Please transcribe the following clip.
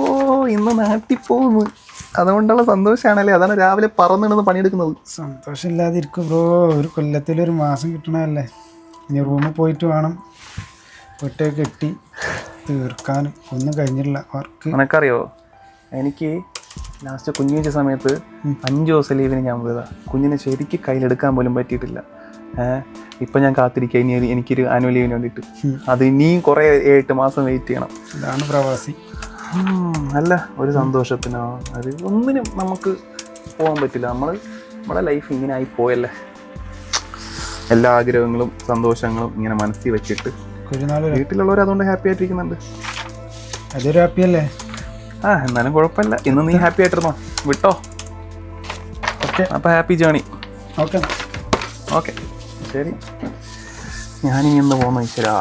ഓ ഇന്ന് നാട്ടിൽ പോകുന്നു, അതുകൊണ്ടുള്ള സന്തോഷമാണല്ലേ? അതാണ് രാവിലെ പറന്നിടുന്ന് പണിയെടുക്കുന്നത്. സന്തോഷമില്ലാതിരിക്കും ബ്രോ, ഒരു കൊല്ലത്തിലൊരു മാസം കിട്ടണമല്ലേ. ഇനി റൂമിൽ പോയിട്ട് വേണം ഒറ്റ കെട്ടി തീർക്കാനും, ഒന്നും കഴിഞ്ഞിട്ടില്ല വർക്ക്. നിനക്കറിയോ, എനിക്ക് ലാസ്റ്റ് കുഞ്ഞു വെച്ച സമയത്ത് 5 ദിവസം ലീവിന് ഞാൻ പോയതാ. കുഞ്ഞിനെ ശരിക്ക് കയ്യിലെടുക്കാൻ പോലും പറ്റിയിട്ടില്ല. ഇപ്പം ഞാൻ കാത്തിരിക്കുക ഇനി എനിക്കൊരു ആനുവൽ ലീവിന് വേണ്ടിയിട്ട്. അത് ഇനിയും കുറേ 8 മാസം വെയിറ്റ് ചെയ്യണം. ഇതാണ് പ്രവാസി. അല്ല, ഒരു സന്തോഷത്തിനോ അത് ഒന്നിനും നമുക്ക് പോകാൻ പറ്റില്ല. നമ്മുടെ ലൈഫ് ഇങ്ങനെ ആയി പോയല്ലേ. എല്ലാ ആഗ്രഹങ്ങളും സന്തോഷങ്ങളും ഇങ്ങനെ മനസ്സിൽ വെച്ചിട്ട് വീട്ടിലുള്ളവർ അതുകൊണ്ട് ഹാപ്പി ആയിട്ടിരിക്കുന്നുണ്ട്. അതൊരു ഹാപ്പിയല്ലേ? എന്നാലും കുഴപ്പമില്ല. ഇന്ന് നീ ഹാപ്പി ആയിട്ടിരുന്നോ? വിട്ടോ? ഓക്കെ, അപ്പോൾ ഹാപ്പി ജേണി. ഓക്കെ ഓക്കെ ശരി. ഞാനിങ്ങനെ പോകുന്നു ഈശ്വരാ.